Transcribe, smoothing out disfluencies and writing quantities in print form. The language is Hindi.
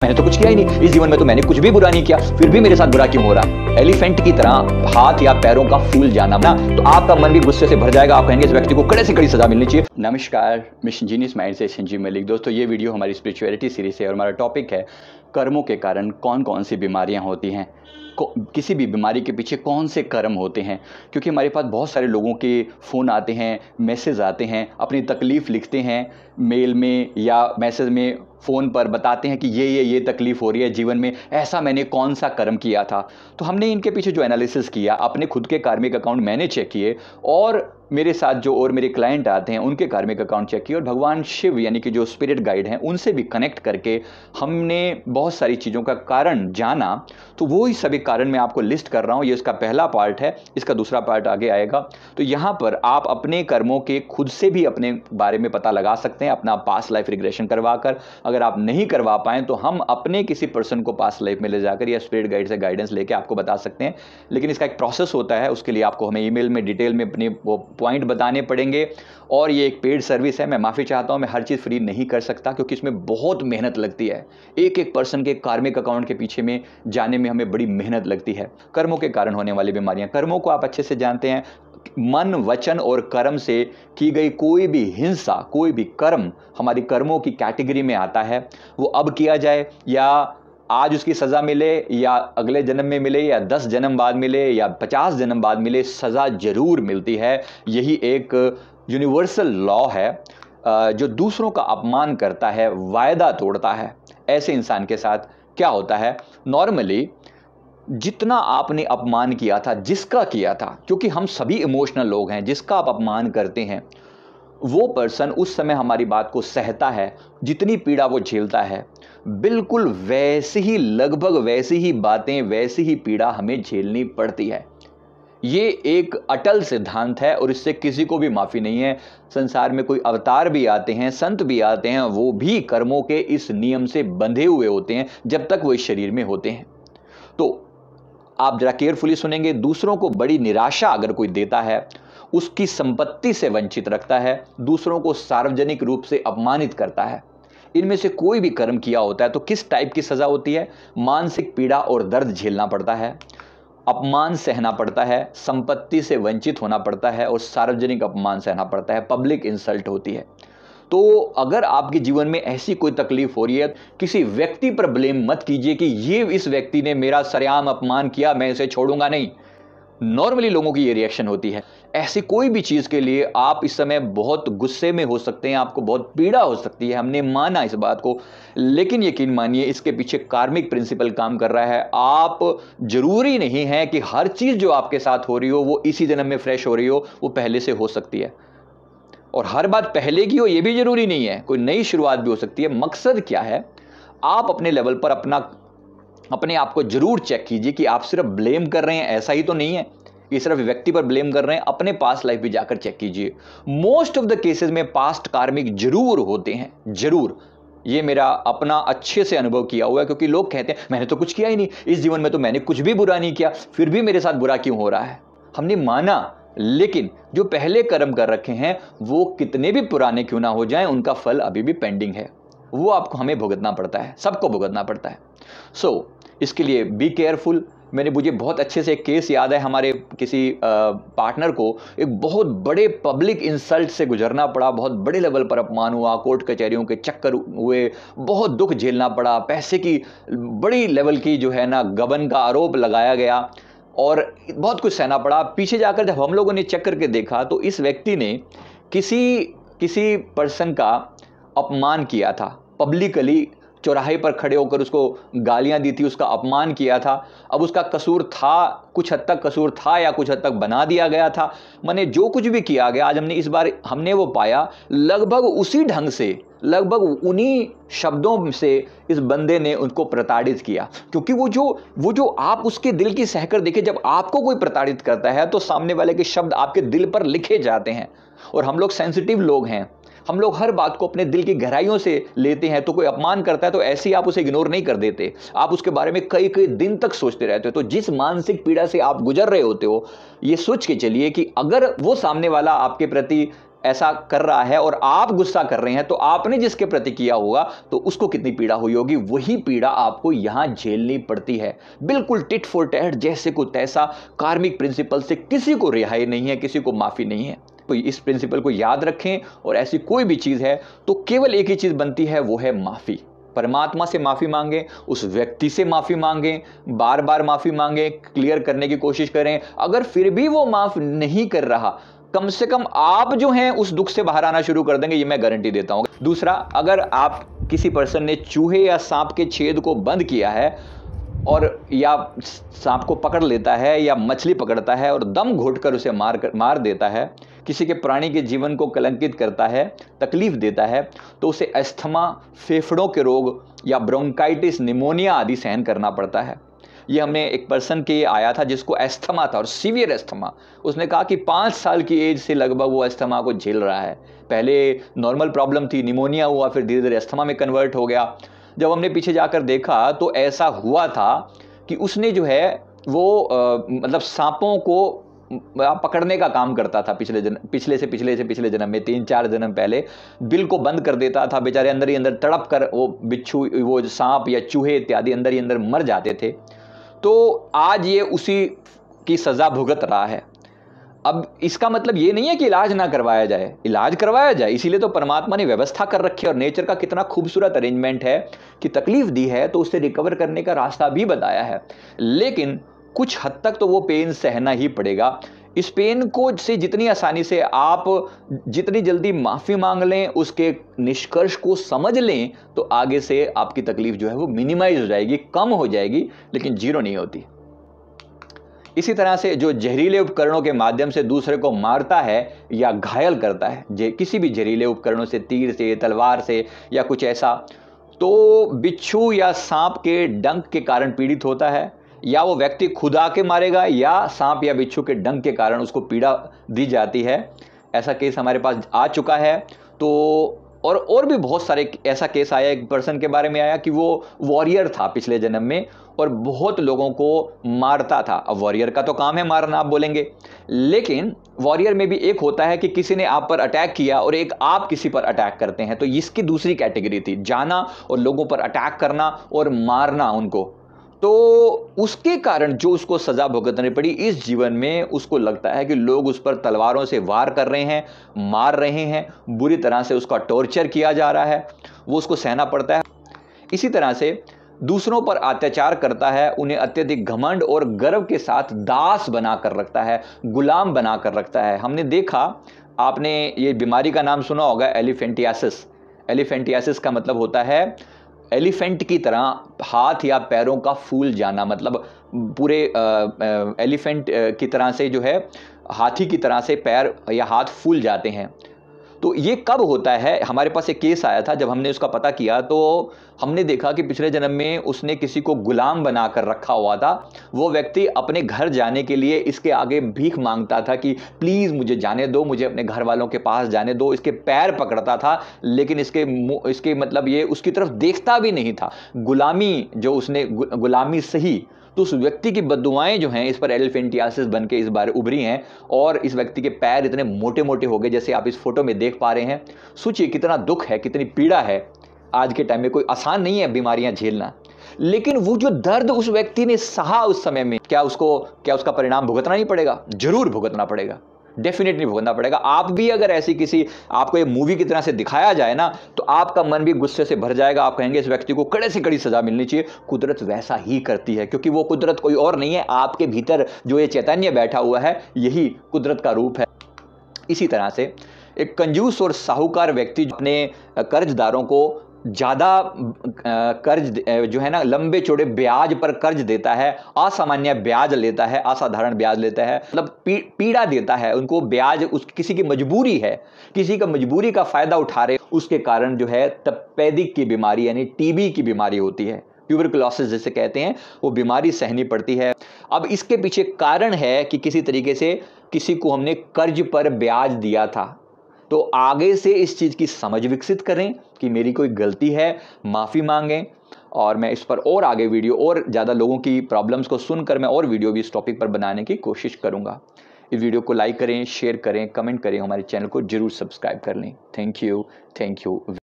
मैंने तो कुछ किया ही नहीं, इस जीवन में तो मैंने कुछ भी बुरा नहीं किया, फिर भी मेरे साथ बुरा क्यों हो रहा है। एलिफेंट की तरह हाथ या पैरों का फूल जाना ना, तो आपका मन भी गुस्से से भर जाएगा। आप कहेंगे इस व्यक्ति को कड़े से कड़ी सजा मिलनी चाहिए। नमस्कार, मिशन जीनियस माइंड से संजीव मलिक। दोस्तों, ये वीडियो हमारी स्पिरिचुअलिटी सीरीज है और हमारा टॉपिक है कर्मों के कारण कौन कौन सी बीमारियां होती हैं, किसी भी बीमारी के पीछे कौन से कर्म होते हैं। क्योंकि हमारे पास बहुत सारे लोगों के फ़ोन आते हैं, मैसेज आते हैं, अपनी तकलीफ़ लिखते हैं मेल में या मैसेज में, फ़ोन पर बताते हैं कि ये तकलीफ़ हो रही है जीवन में, ऐसा मैंने कौन सा कर्म किया था। तो हमने इनके पीछे जो एनालिसिस किया, अपने खुद के कार्मिक अकाउंट मैंने चेक किए और मेरे साथ जो और मेरे क्लाइंट आते हैं उनके कार्मिक अकाउंट चेक किए और भगवान शिव यानी कि जो स्पिरिट गाइड हैं उनसे भी कनेक्ट करके हमने बहुत सारी चीज़ों का कारण जाना। तो वो ही सभी कारण मैं आपको लिस्ट कर रहा हूँ। ये इसका पहला पार्ट है, इसका दूसरा पार्ट आगे आएगा। तो यहाँ पर आप अपने कर्मों के खुद से भी अपने बारे में पता लगा सकते हैं, अपना पास्ट लाइफ रिग्रेशन करवा कर। अगर आप नहीं करवा पाएँ तो हम अपने किसी पर्सन को पास्ट लाइफ में ले जाकर या स्पिरिट गाइड से गाइडेंस लेके आपको बता सकते हैं। लेकिन इसका एक प्रोसेस होता है, उसके लिए आपको हमें ईमेल में डिटेल में अपने वो पॉइंट बताने पड़ेंगे। और ये एक पेड सर्विस है। मैं माफ़ी चाहता हूँ, मैं हर चीज़ फ्री नहीं कर सकता क्योंकि इसमें बहुत मेहनत लगती है। एक एक पर्सन के कार्मिक अकाउंट के पीछे में जाने में हमें बड़ी मेहनत लगती है। कर्मों के कारण होने वाली बीमारियां, कर्मों को आप अच्छे से जानते हैं। मन, वचन और कर्म से की गई कोई भी हिंसा, कोई भी कर्म हमारी कर्मों की कैटेगरी में आता है। वो अब किया जाए या आज उसकी सज़ा मिले या अगले जन्म में मिले या 10 जन्म बाद मिले या 50 जन्म बाद मिले, सज़ा जरूर मिलती है। यही एक यूनिवर्सल लॉ है। जो दूसरों का अपमान करता है, वायदा तोड़ता है, ऐसे इंसान के साथ क्या होता है, नॉर्मली जितना आपने अपमान किया था, जिसका किया था, क्योंकि हम सभी इमोशनल लोग हैं, जिसका आप अपमान करते हैं वो पर्सन उस समय हमारी बात को सहता है, जितनी पीड़ा वो झेलता है, बिल्कुल वैसे ही, लगभग वैसी ही बातें, वैसी ही पीड़ा हमें झेलनी पड़ती है। ये एक अटल सिद्धांत है और इससे किसी को भी माफ़ी नहीं है। संसार में कोई अवतार भी आते हैं, संत भी आते हैं, वो भी कर्मों के इस नियम से बंधे हुए होते हैं जब तक वो इस शरीर में होते हैं। तो आप जरा केयरफुली सुनेंगे। दूसरों को बड़ी निराशा अगर कोई देता है, उसकी संपत्ति से वंचित रखता है, दूसरों को सार्वजनिक रूप से अपमानित करता है, इनमें से कोई भी कर्म किया होता है तो किस टाइप की सजा होती है? मानसिक पीड़ा और दर्द झेलना पड़ता है, अपमान सहना पड़ता है, संपत्ति से वंचित होना पड़ता है और सार्वजनिक अपमान सहना पड़ता है, पब्लिक इंसल्ट होती है। तो अगर आपके जीवन में ऐसी कोई तकलीफ हो रही है, किसी व्यक्ति पर ब्लेम मत कीजिए कि ये इस व्यक्ति ने मेरा सरेआम अपमान किया, मैं इसे छोड़ूंगा नहीं। नॉर्मली लोगों की ये रिएक्शन होती है। ऐसी कोई भी चीज़ के लिए आप इस समय बहुत गुस्से में हो सकते हैं, आपको बहुत पीड़ा हो सकती है, हमने माना इस बात को। लेकिन यकीन मानिए इसके पीछे कार्मिक प्रिंसिपल काम कर रहा है। आप जरूरी नहीं है कि हर चीज़ जो आपके साथ हो रही हो वो इसी जन्म में फ्रेश हो रही हो, वो पहले से हो सकती है। और हर बात पहले की हो ये भी जरूरी नहीं है, कोई नई शुरुआत भी हो सकती है। मकसद क्या है, आप अपने लेवल पर अपने आप को जरूर चेक कीजिए कि आप सिर्फ ब्लेम कर रहे हैं, ऐसा ही तो नहीं है कि सिर्फ व्यक्ति पर ब्लेम कर रहे हैं। अपने पास्ट लाइफ भी जाकर चेक कीजिए। मोस्ट ऑफ द केसेस में पास्ट कार्मिक जरूर होते हैं, जरूर। ये मेरा अपना अच्छे से अनुभव किया हुआ है, क्योंकि लोग कहते हैं मैंने तो कुछ किया ही नहीं, इस जीवन में तो मैंने कुछ भी बुरा नहीं किया, फिर भी मेरे साथ बुरा क्यों हो रहा है। हमने माना, लेकिन जो पहले कर्म कर रखे हैं वो कितने भी पुराने क्यों ना हो जाएं, उनका फल अभी भी पेंडिंग है। वो आपको, हमें भुगतना पड़ता है, सबको भुगतना पड़ता है। इसके लिए बी केयरफुल। मुझे बहुत अच्छे से एक केस याद है, हमारे किसी पार्टनर को एक बहुत बड़े पब्लिक इंसल्ट से गुजरना पड़ा, बहुत बड़े लेवल पर अपमान हुआ, कोर्ट कचहरियों के चक्कर हुए, बहुत दुख झेलना पड़ा, पैसे की बड़ी लेवल की जो है ना गबन का आरोप लगाया गया और बहुत कुछ सहना पड़ा। पीछे जाकर जब हम लोगों ने चेक करके देखा तो इस व्यक्ति ने किसी पर्सन का अपमान किया था, पब्लिकली चौराहे पर खड़े होकर उसको गालियां दी थी, उसका अपमान किया था। अब उसका कसूर था, कुछ हद तक कसूर था या कुछ हद तक बना दिया गया था। मैंने जो कुछ भी किया गया, आज इस बार हमने वो पाया, लगभग उसी ढंग से, लगभग उन्हीं शब्दों से इस बंदे ने उनको प्रताड़ित किया। क्योंकि वो जो आप उसके दिल की सहकर देखिए, जब आपको कोई प्रताड़ित करता है तो सामने वाले के शब्द आपके दिल पर लिखे जाते हैं। और हम लोग सेंसिटिव लोग हैं, हम लोग हर बात को अपने दिल की गहराइयों से लेते हैं। तो कोई अपमान करता है तो ऐसे ही आप उसे इग्नोर नहीं कर देते, आप उसके बारे में कई कई दिन तक सोचते रहते हो। तो जिस मानसिक पीड़ा से आप गुजर रहे होते हो, ये सोच के चलिए कि अगर वो सामने वाला आपके प्रति ऐसा कर रहा है और आप गुस्सा कर रहे हैं, तो आपने जिसके प्रति किया होगा तो उसको कितनी पीड़ा हुई होगी, वही पीड़ा आपको यहां झेलनी पड़ती है। बिल्कुल टिट फॉर टैट, जैसे को तैसा। कार्मिक प्रिंसिपल से किसी को रिहाई नहीं है, किसी को माफी नहीं है। तो इस प्रिंसिपल को याद रखें, और ऐसी कोई भी चीज है तो केवल एक ही चीज बनती है, वो है माफी। परमात्मा से माफी मांगे, उस व्यक्ति से माफी मांगे, बार बार माफी मांगे, क्लियर करने की कोशिश करें। अगर फिर भी वो माफ नहीं कर रहा, कम से कम आप जो हैं उस दुख से बाहर आना शुरू कर देंगे, ये मैं गारंटी देता हूं। दूसरा, अगर आप किसी पर्सन ने चूहे या सांप के छेद को बंद किया है, और या सांप को पकड़ लेता है या मछली पकड़ता है और दम घोटकर उसे मार देता है, किसी के प्राणी के जीवन को कलंकित करता है, तकलीफ देता है, तो उसे अस्थमा, फेफड़ों के रोग या ब्रोंकाइटिस, निमोनिया आदि सहन करना पड़ता है। ये हमने एक पर्सन के आया था जिसको अस्थमा था, और सीवियर अस्थमा। उसने कहा कि 5 साल की एज से लगभग वो अस्थमा को झेल रहा है। पहले नॉर्मल प्रॉब्लम थी, निमोनिया हुआ, फिर धीरे धीरे अस्थमा में कन्वर्ट हो गया। जब हमने पीछे जाकर देखा तो ऐसा हुआ था कि उसने जो है वो मतलब सांपों को पकड़ने का काम करता था पिछले पिछले जन्म में, 3-4 जन्म पहले। बिल को बंद कर देता था, बेचारे अंदर ही अंदर तड़प कर वो बिच्छू, वो सांप या चूहे इत्यादि अंदर ही अंदर मर जाते थे। तो आज ये उसी की सजा भुगत रहा है। अब इसका मतलब ये नहीं है कि इलाज ना करवाया जाए, इलाज करवाया जाए, इसीलिए तो परमात्मा ने व्यवस्था कर रखी है। और नेचर का कितना खूबसूरत अरेंजमेंट है कि तकलीफ दी है तो उससे रिकवर करने का रास्ता भी बताया है। लेकिन कुछ हद तक तो वो पेन सहना ही पड़ेगा। इस पेन को से जितनी आसानी से आप जितनी जल्दी माफी मांग लें, उसके निष्कर्ष को समझ लें, तो आगे से आपकी तकलीफ जो है वो मिनिमाइज हो जाएगी, कम हो जाएगी, लेकिन जीरो नहीं होती। इसी तरह से जो जहरीले उपकरणों के माध्यम से दूसरे को मारता है या घायल करता है, किसी भी जहरीले उपकरणों से, तीर से, तलवार से या कुछ ऐसा, तो बिच्छू या सांप के डंक के कारण पीड़ित होता है, या वो व्यक्ति खुद आके मारेगा या सांप या बिच्छू के डंक के कारण उसको पीड़ा दी जाती है। ऐसा केस हमारे पास आ चुका है। तो और भी बहुत सारे ऐसा केस आया, एक पर्सन के बारे में आया कि वो वॉरियर था पिछले जन्म में और बहुत लोगों को मारता था। अब वॉरियर का तो काम है मारना, आप बोलेंगे, लेकिन वॉरियर में भी एक होता है कि किसी ने आप पर अटैक किया और एक आप किसी पर अटैक करते हैं, तो इसकी दूसरी कैटेगरी थी, जाना और लोगों पर अटैक करना और मारना उनको। तो उसके कारण जो उसको सजा भुगतनी पड़ी इस जीवन में, उसको लगता है कि लोग उस पर तलवारों से वार कर रहे हैं, मार रहे हैं, बुरी तरह से उसका टॉर्चर किया जा रहा है, वो उसको सहना पड़ता है। इसी तरह से दूसरों पर अत्याचार करता है, उन्हें अत्यधिक घमंड और गर्व के साथ दास बनाकर रखता है, गुलाम बनाकर रखता है। हमने देखा, आपने ये बीमारी का नाम सुना होगा, एलिफेंटियासिस। एलिफेंटियासिस का मतलब होता है एलिफेंट की तरह हाथ या पैरों का फूल जाना, मतलब पूरे एलिफेंट की तरह से जो है, हाथी की तरह से पैर या हाथ फूल जाते हैं। तो ये कब होता है? हमारे पास एक केस आया था, जब हमने उसका पता किया तो हमने देखा कि पिछले जन्म में उसने किसी को गुलाम बनाकर रखा हुआ था। वो व्यक्ति अपने घर जाने के लिए इसके आगे भीख मांगता था कि प्लीज़ मुझे जाने दो, मुझे अपने घर वालों के पास जाने दो। इसके पैर पकड़ता था, लेकिन इसके मतलब ये उसकी तरफ देखता भी नहीं था। गुलामी जो उसने गुलामी सही, तो उस व्यक्ति की बद्दुआएं जो हैं इस पर एलिफेंटियासिस बन के इस बार उभरी हैं, और इस व्यक्ति के पैर इतने मोटे मोटे हो गए जैसे आप इस फोटो में देख पा रहे हैं। सोचिए कितना दुख है, कितनी पीड़ा है। आज के टाइम में कोई आसान नहीं है बीमारियां झेलना, लेकिन वो जो दर्द उस व्यक्ति ने सहा उस समय में, क्या उसका परिणाम भुगतना नहीं पड़ेगा? जरूर भुगतना पड़ेगा, डेफिनेटली भुगतना पड़ेगा। आप भी अगर ऐसी किसी आपको ये मूवी की तरह से दिखाया जाए ना, तो आपका मन भी गुस्से से भर जाएगा। आप कहेंगे इस व्यक्ति को कड़े से कड़ी सजा मिलनी चाहिए। कुदरत वैसा ही करती है, क्योंकि वो कुदरत कोई और नहीं है, आपके भीतर जो ये चैतन्य बैठा हुआ है, यही कुदरत का रूप है। इसी तरह से एक कंजूस और साहूकार व्यक्ति अपने कर्जदारों को ज़्यादा कर्ज जो है ना, लंबे चौड़े ब्याज पर कर्ज देता है, असामान्य ब्याज लेता है, असाधारण ब्याज लेता है, मतलब पीड़ा देता है उनको। ब्याज किसी की मजबूरी है, किसी का मजबूरी का फायदा उठा रहे, उसके कारण जो है तपेदिक की बीमारी यानी टीबी की बीमारी होती है, ट्यूबरकुलोसिस जिसे कहते हैं, वो बीमारी सहनी पड़ती है। अब इसके पीछे कारण है कि किसी तरीके से किसी को हमने कर्ज पर ब्याज दिया था। तो आगे से इस चीज़ की समझ विकसित करें कि मेरी कोई गलती है, माफ़ी मांगें। और मैं इस पर और आगे वीडियो और ज़्यादा लोगों की प्रॉब्लम्स को सुनकर मैं और वीडियो भी इस टॉपिक पर बनाने की कोशिश करूँगा। इस वीडियो को लाइक करें, शेयर करें, कमेंट करें, हमारे चैनल को जरूर सब्सक्राइब कर लें। Thank you.